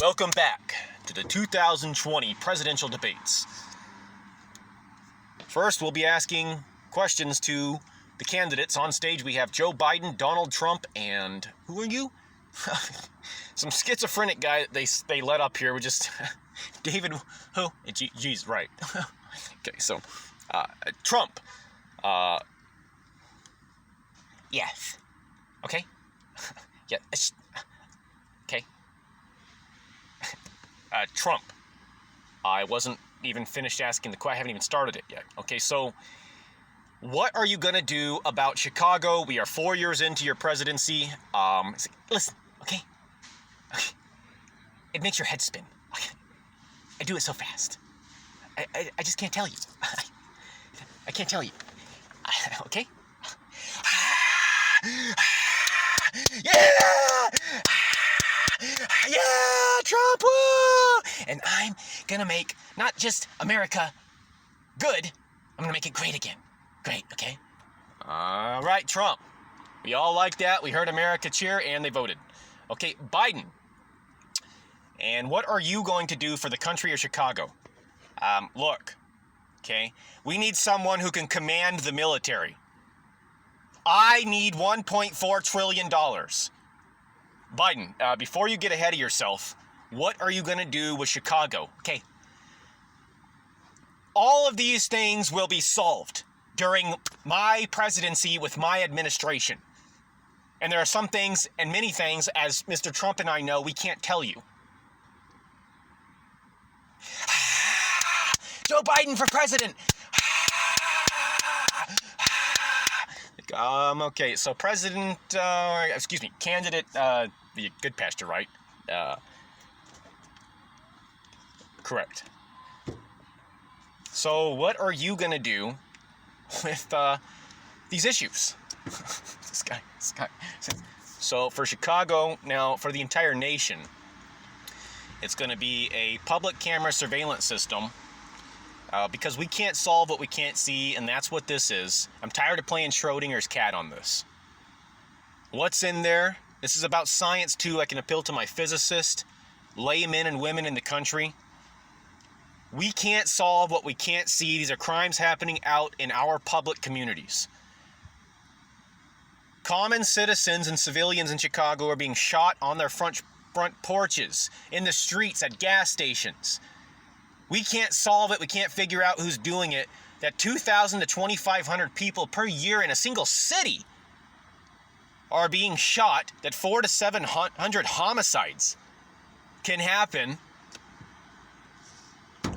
Welcome back to the 2020 presidential debates. First, we'll be asking questions to the candidates. On stage, we have Joe Biden, Donald Trump, and who are you? Some schizophrenic guy they let up here. We just David, who? Geez, right. Okay, so Trump. Yes. Okay. Yeah. Okay. Trump. I wasn't even finished asking the question. I haven't even started it yet. Okay, so what are you going to do about Chicago? We are 4 years into your presidency. Listen, okay? It makes your head spin. I do it so fast. I just can't tell you. I can't tell you. Okay? Yeah! Yeah, Trump, woo! And I'm gonna make not just America good, I'm gonna make it great again. Great, okay? All right, Trump. We all like that. We heard America cheer and they voted. Okay, Biden. And what are you going to do for the country of Chicago? Look, okay? We need someone who can command the military. I need $1.4 trillion. Biden, before you get ahead of yourself, what are you going to do with Chicago? Okay. All of these things will be solved during my presidency with my administration. And there are some things and many things, as Mr. Trump and I know, we can't tell you. Joe Biden for president. Okay, so candidate, the Goodpasture, right? Correct. So what are you going to do with these issues? This guy. So for Chicago, now for the entire nation, it's going to be a public camera surveillance system. Because we can't solve what we can't see, and that's what this is. I'm tired of playing Schrodinger's cat on this. What's in there? This is about science, too. I can appeal to my physicist, laymen and women in the country. We can't solve what we can't see. These are crimes happening out in our public communities. Common citizens and civilians in Chicago are being shot on their front porches, in the streets, at gas stations. We can't solve it. We can't figure out who's doing it. That 2,000 to 2,500 people per year in a single city are being shot, that 400 to 700 homicides can happen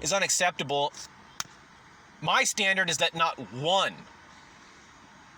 is unacceptable. My standard is that not one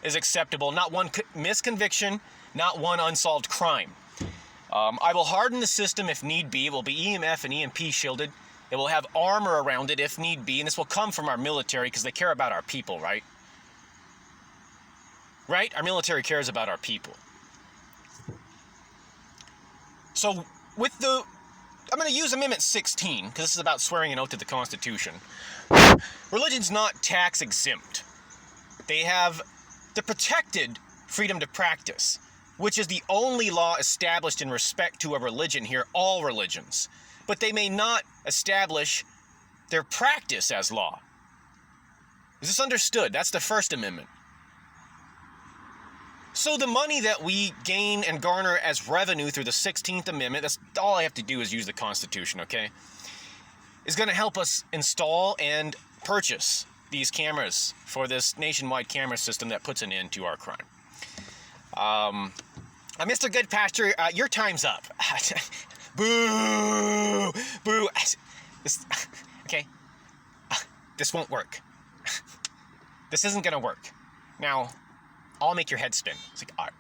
is acceptable, not one misconviction, not one unsolved crime. I will harden the system if need be. It will be EMF and EMP shielded. It will have armor around it if need be, and this will come from our military because they care about our people, right? Right? Our military cares about our people. So I'm going to use Amendment 16 because this is about swearing an oath to the Constitution. Religion's not tax exempt. They have the protected freedom to practice, which is the only law established in respect to a religion here, all religions. But they may not establish their practice as law. Is this understood? That's the First Amendment. So the money that we gain and garner as revenue through the 16th Amendment, that's all I have to do is use the Constitution, okay? Is going to help us install and purchase these cameras for this nationwide camera system that puts an end to our crime. Mr. Goodpasture, your time's up. Boo! Boo! Okay. This won't work. This isn't gonna work. Now, I'll make your head spin. It's like,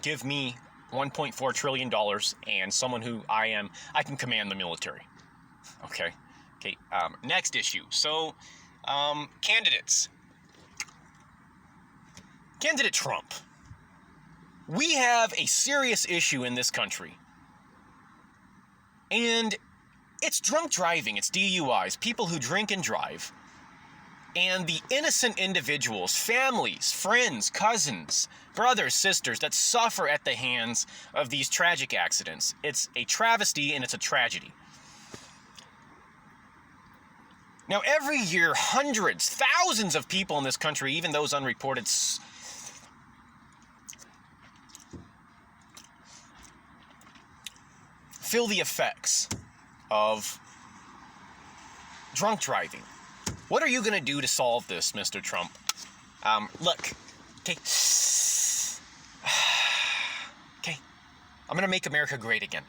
give me $1.4 trillion and someone who I can command the military. Okay. Next issue. So, candidates. Candidate Trump. We have a serious issue in this country. And it's drunk driving, it's DUIs, people who drink and drive. And the innocent individuals, families, friends, cousins, brothers, sisters that suffer at the hands of these tragic accidents. It's a travesty and it's a tragedy. Now, every year, hundreds, thousands of people in this country, even those unreported, feel the effects of drunk driving. What are you going to do to solve this, Mr. Trump? Look, okay. Okay, I'm going to make America great again.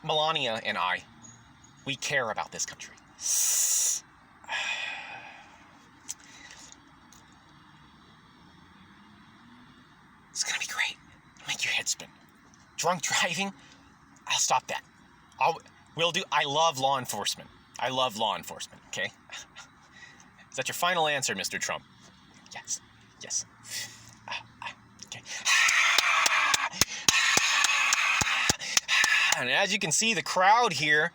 Melania and I, we care about this country. It's going to be great. It'll make your head spin. Drunk driving, I'll stop that. I love law enforcement. I love law enforcement, okay? Is that your final answer, Mr. Trump? Yes. Yes. Okay. And as you can see, the crowd here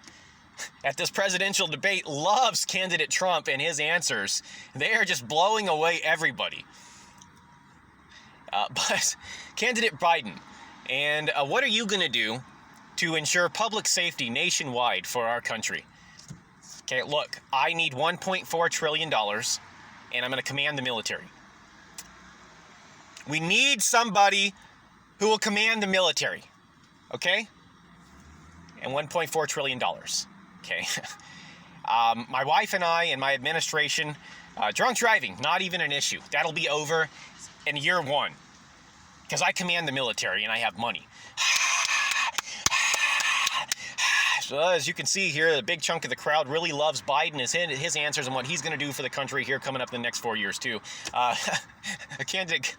at this presidential debate loves candidate Trump and his answers. They are just blowing away everybody. But candidate Biden, and what are you going to do to ensure public safety nationwide for our country? Okay, look, I need $1.4 trillion, and I'm going to command the military. We need somebody who will command the military, okay? And $1.4 trillion, okay? My wife and I and my administration, drunk driving, not even an issue. That'll be over in year one, because I command the military and I have money. So as you can see here, the big chunk of the crowd really loves Biden, his answers and what he's going to do for the country here coming up in the next 4 years too. Candidate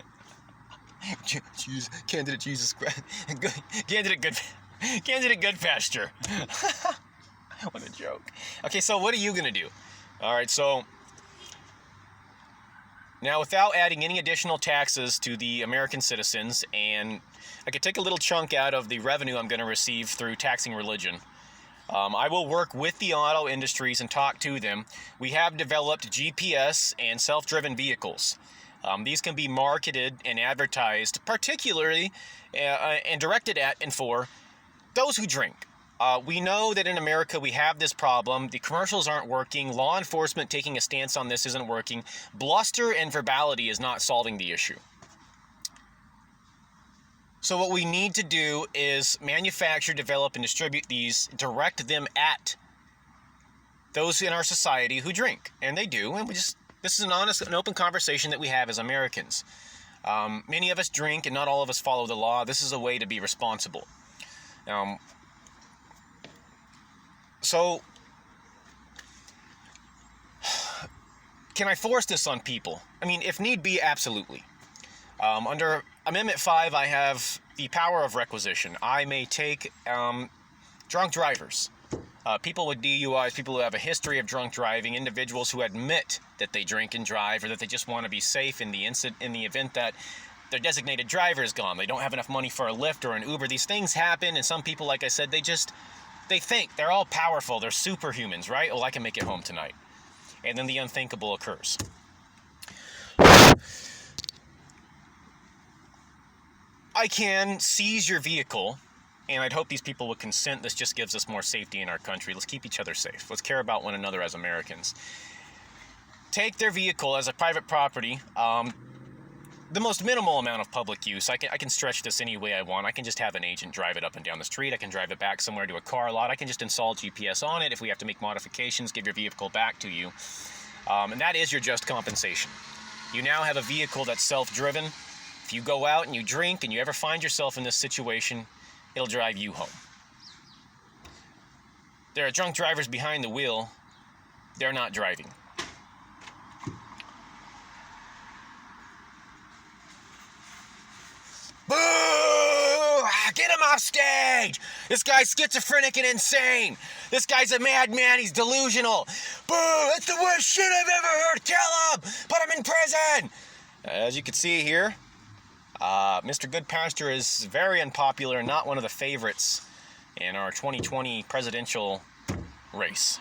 Goodpasture. What a joke. Okay, so what are you going to do? All right, so now without adding any additional taxes to the American citizens, and I could take a little chunk out of the revenue I'm going to receive through taxing religion. I will work with the auto industries and talk to them. We have developed GPS and self-driven vehicles. These can be marketed and advertised, particularly and directed at and for those who drink. We know that in America we have this problem. The commercials aren't working. Law enforcement taking a stance on this isn't working. Bluster and verbality is not solving the issue. So what we need to do is manufacture, develop, and distribute these, direct them at those in our society who drink. And they do. And this is an honest and open conversation that we have as Americans. Many of us drink and not all of us follow the law. This is a way to be responsible. So, can I force this on people? I mean, if need be, absolutely. Under Amendment 5, I have the power of requisition. I may take drunk drivers, people with DUIs, people who have a history of drunk driving, individuals who admit that they drink and drive, or that they just want to be safe in the event that their designated driver is gone. They don't have enough money for a Lyft or an Uber. These things happen, and some people, like I said, they think they're all powerful. They're superhumans, right? Well, I can make it home tonight. And then the unthinkable occurs. I can seize your vehicle, and I'd hope these people would consent. This just gives us more safety in our country. Let's keep each other safe. Let's care about one another as Americans. Take their vehicle as a private property. The most minimal amount of public use. I can stretch this any way I want. I can just have an agent drive it up and down the street. I can drive it back somewhere to a car lot. I can just install GPS on it. If we have to make modifications, give your vehicle back to you. And that is your just compensation. You now have a vehicle that's self-driven. If you go out and you drink and you ever find yourself in this situation, it'll drive you home. There are drunk drivers behind the wheel. They're not driving. Boo! Get him off stage! This guy's schizophrenic and insane. This guy's a madman. He's delusional. Boo! That's the worst shit I've ever heard. Kill him! Put him in prison! As you can see here, Mr. Goodpasture is very unpopular and not one of the favorites in our 2020 presidential race.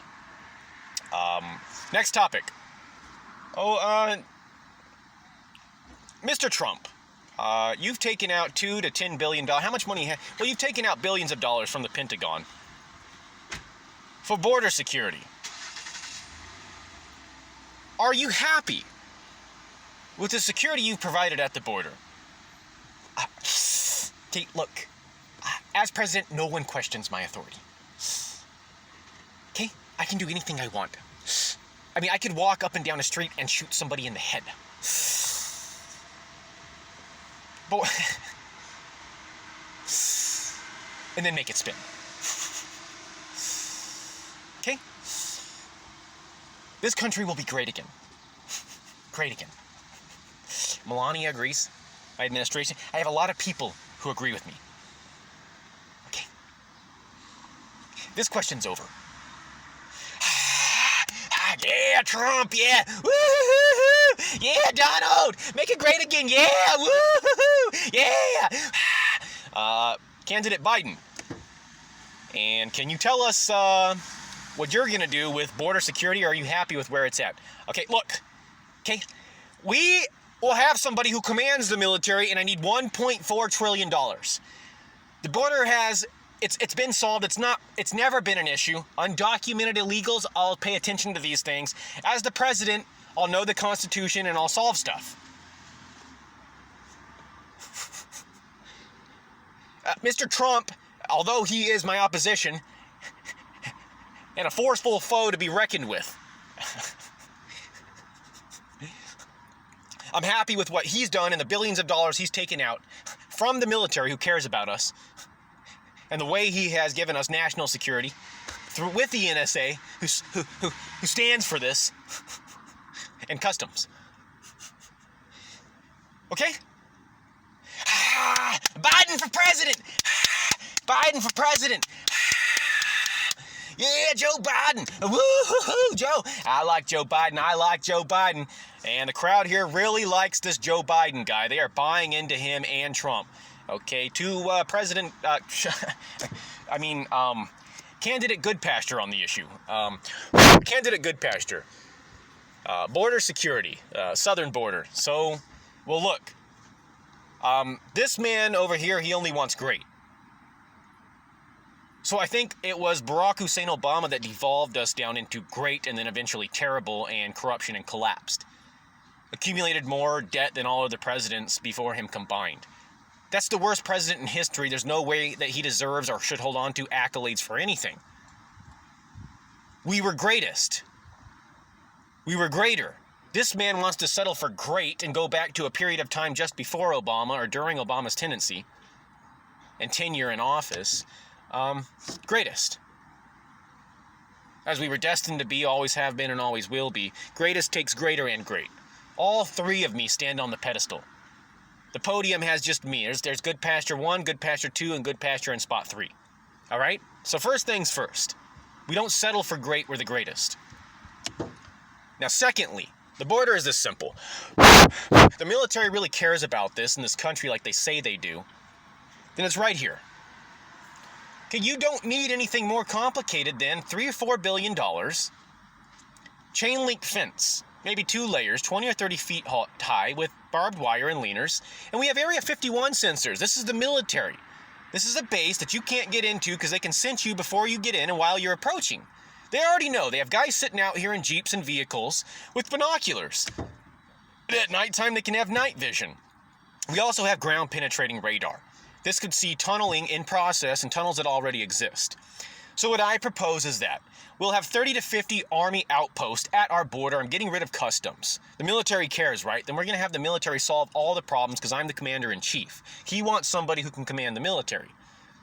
Next topic. Mr. Trump, you've taken out $2 to $10 billion. How much money? Well, you've taken out billions of dollars from the Pentagon for border security. Are you happy with the security you've provided at the border? Okay, look. As president, no one questions my authority. Okay? I can do anything I want. I mean, I could walk up and down a street and shoot somebody in the head. But and then make it spin. Okay? This country will be great again. Great again. Melania agrees. My administration. I have a lot of people who agree with me. Okay. This question's over. Yeah, Trump, yeah. Woo-hoo-hoo. Yeah, Donald, make it great again. Yeah, woo-hoo-hoo. Yeah. Candidate Biden. And can you tell us what you're going to do with border security? Or are you happy with where it's at? Okay, look. Okay. We will have somebody who commands the military, and I need $1.4 trillion. The border has... It's been solved. It's never been an issue. Undocumented illegals, I'll pay attention to these things. As the president, I'll know the Constitution and I'll solve stuff. Mr. Trump, although he is my opposition and a forceful foe to be reckoned with, I'm happy with what he's done and the billions of dollars he's taken out from the military who cares about us. And the way he has given us national security with the NSA, who stands for this, and customs. Okay? Biden for president! Biden for president! Yeah, Joe Biden! Woo-hoo-hoo, Joe! I like Joe Biden. And the crowd here really likes this Joe Biden guy. They are buying into him and Trump. Okay, to Candidate Goodpasture on the issue. Candidate Goodpasture. Border security, southern border. So, well, look. This man over here, he only wants great. So I think it was Barack Hussein Obama that devolved us down into great and then eventually terrible and corruption and collapsed. Accumulated more debt than all other presidents before him combined. That's the worst president in history. There's no way that he deserves or should hold on to accolades for anything. We were greatest. We were greater. This man wants to settle for great and go back to a period of time just before Obama or during Obama's tendency and tenure in office. Greatest. As we were destined to be, always have been, and always will be. Greatest takes greater and great. All three of me stand on the pedestal. The podium has just me. There's Goodpasture 1, Goodpasture 2, and Goodpasture in spot 3. All right? So first things first. We don't settle for great, we're the greatest. Now secondly, the border is this simple. The military really cares about this in this country like they say they do. Then it's right here. Okay, you don't need anything more complicated than $3 or $4 billion, chain link fence, maybe 2 layers, 20 or 30 feet high with barbed wire and leaners. And we have Area 51 sensors. This is the military. This is a base that you can't get into because they can sense you before you get in and while you're approaching. They already know. They have guys sitting out here in Jeeps and vehicles with binoculars. And at nighttime, they can have night vision. We also have ground penetrating radar. This could see tunneling in process and tunnels that already exist. So what I propose is that we'll have 30 to 50 Army outposts at our border. I'm getting rid of customs. The military cares, right? Then we're going to have the military solve all the problems because I'm the commander-in-chief. He wants somebody who can command the military.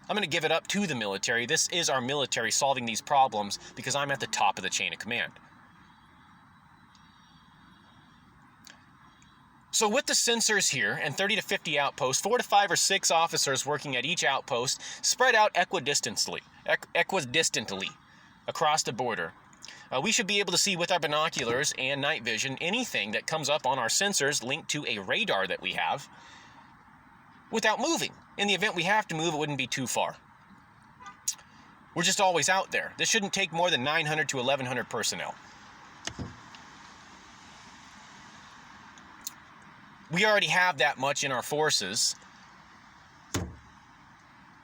I'm going to give it up to the military. This is our military solving these problems because I'm at the top of the chain of command. So with the sensors here and 30 to 50 outposts, 4 to 5 or 6 officers working at each outpost spread out equidistantly across the border. We should be able to see with our binoculars and night vision anything that comes up on our sensors linked to a radar that we have without moving. In the event we have to move, it wouldn't be too far. We're just always out there. This shouldn't take more than 900 to 1,100 personnel. We already have that much in our forces.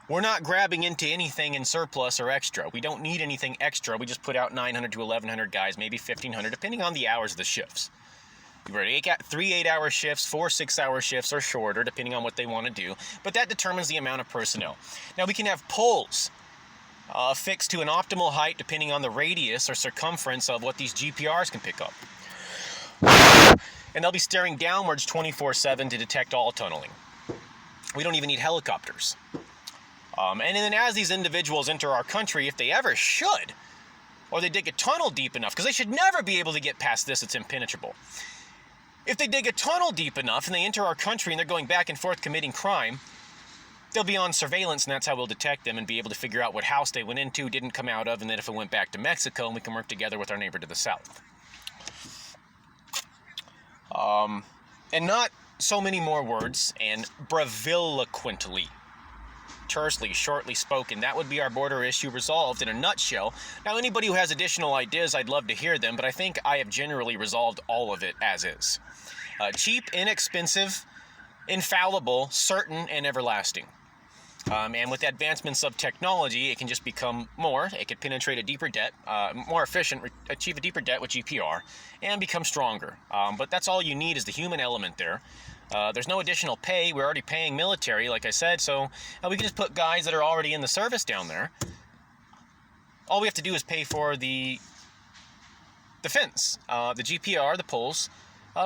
We're not grabbing into anything in surplus or extra. We don't need anything extra. We just put out 900 to 1,100 guys, maybe 1,500, depending on the hours of the shifts. We're at 3 8-hour shifts, 4 6-hour shifts, or shorter, depending on what they want to do. But that determines the amount of personnel. Now, we can have poles fixed to an optimal height, depending on the radius or circumference of what these GPRs can pick up. And they'll be staring downwards 24/7 to detect all tunneling. We don't even need helicopters. And then as these individuals enter our country, if they ever should, or they dig a tunnel deep enough, because they should never be able to get past this, it's impenetrable. If they dig a tunnel deep enough and they enter our country and they're going back and forth committing crime, they'll be on surveillance, and that's how we'll detect them and be able to figure out what house they went into, didn't come out of, and then if it went back to Mexico, and we can work together with our neighbor to the south. And not so many more words, and braviloquently, tersely, shortly spoken. That would be our border issue resolved in a nutshell. Now, anybody who has additional ideas, I'd love to hear them, but I think I have generally resolved all of it as is. Cheap, inexpensive, infallible, certain, and everlasting. And with advancements of technology, it can just become more. It could penetrate a deeper debt, more efficient, achieve a deeper debt with GPR, and become stronger. But that's all you need is the human element there. There's no additional pay. We're already paying military, like I said, so we can just put guys that are already in the service down there. All we have to do is pay for the fence, the GPR, the poles,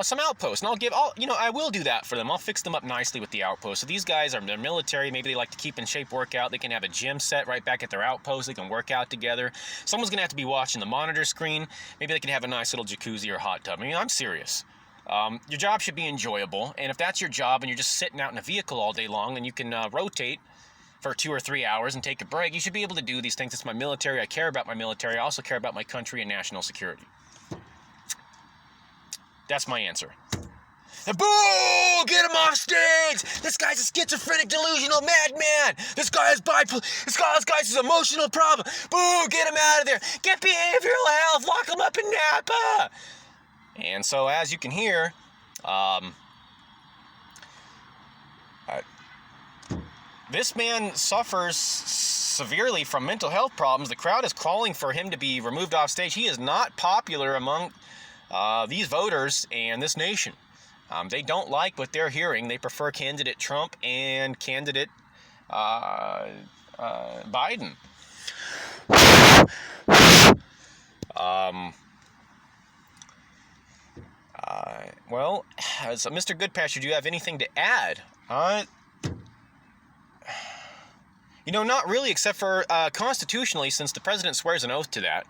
some outposts, and I will do that for them. I'll fix them up nicely with the outposts. So these guys they're military. Maybe they like to keep in shape, work out. They can have a gym set right back at their outpost. They can work out together. Someone's gonna have to be watching the monitor screen. Maybe they can have a nice little jacuzzi or hot tub. I mean, I'm serious. Your job should be enjoyable, and if that's your job and you're just sitting out in a vehicle all day long and you can rotate for 2 or 3 hours and take a break, you should be able to do these things. It's my military. I care about my military. I also care about my country and national security. That's my answer. And boo! Get him off stage! This guy's a schizophrenic, delusional madman! This guy has bipolar. This guy's an emotional problem. Boo! Get him out of there! Get behavioral health! Lock him up in Napa! And so, as you can hear, this man suffers severely from mental health problems. The crowd is calling for him to be removed off stage. He is not popular among these voters and this nation. They don't like what they're hearing. They prefer candidate Trump and candidate Biden. Well, so Mr. Goodpasture, do you have anything to add? Not really, except for constitutionally, since the president swears an oath to that.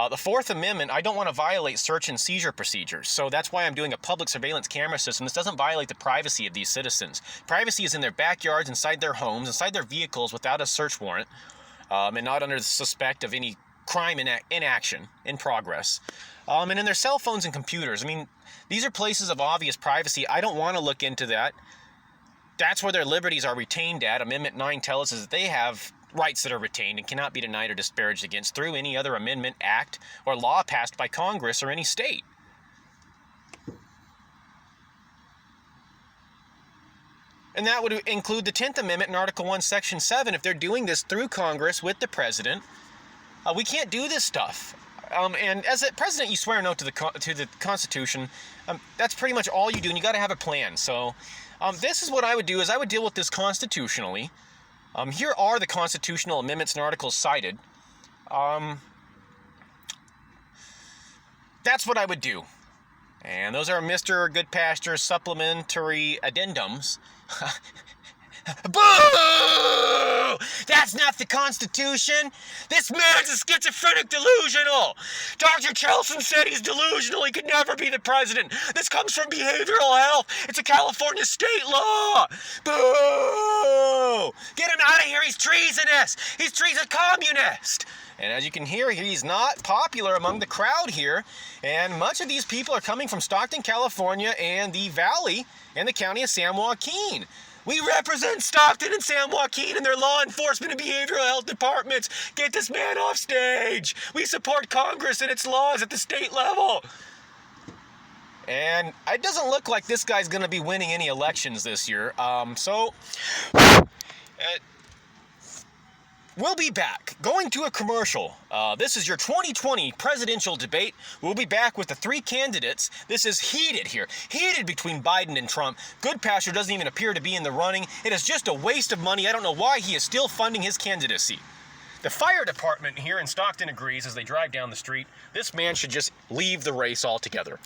The Fourth Amendment, I don't want to violate search and seizure procedures, so that's why I'm doing a public surveillance camera system. This doesn't violate the privacy of these citizens. Privacy is in their backyards, inside their homes, inside their vehicles without a search warrant, and not under the suspect of any crime in action, in progress. And in their cell phones and computers. I mean, these are places of obvious privacy. I don't want to look into that. That's where their liberties are retained at. Amendment 9 tells us that they have rights that are retained and cannot be denied or disparaged against through any other amendment, act, or law passed by Congress or any state. And that would include the 10th Amendment in Article 1, Section 7. If they're doing this through Congress with the president, we can't do this stuff. And as a president, you swear an oath to the Constitution. That's pretty much all you do, and you got to have a plan. So this is what I would do, is I would deal with this constitutionally. Here are the constitutional amendments and articles cited. That's what I would do. And those are Mr. Goodpasture's supplementary addendums. Boo! That's not the Constitution. This man's a schizophrenic delusional. Dr. Chelson said he's delusional. He could never be the president. This comes from behavioral health. It's a California state law. Boo! Get him out of here. He's treasonous. He's a communist. And as you can hear, he's not popular among the crowd here. And much of these people are coming from Stockton, California, and the Valley and the county of San Joaquin. We represent Stockton and San Joaquin and their law enforcement and behavioral health departments. Get this man off stage. We support Congress and its laws at the state level. And it doesn't look like this guy's going to be winning any elections this year. We'll be back. Going to a commercial. This is your 2020 presidential debate. We'll be back with the three candidates. This is heated here. Heated between Biden and Trump. Goodpasture doesn't even appear to be in the running. It is just a waste of money. I don't know why he is still funding his candidacy. The fire department here in Stockton agrees as they drive down the street. This man should just leave the race altogether.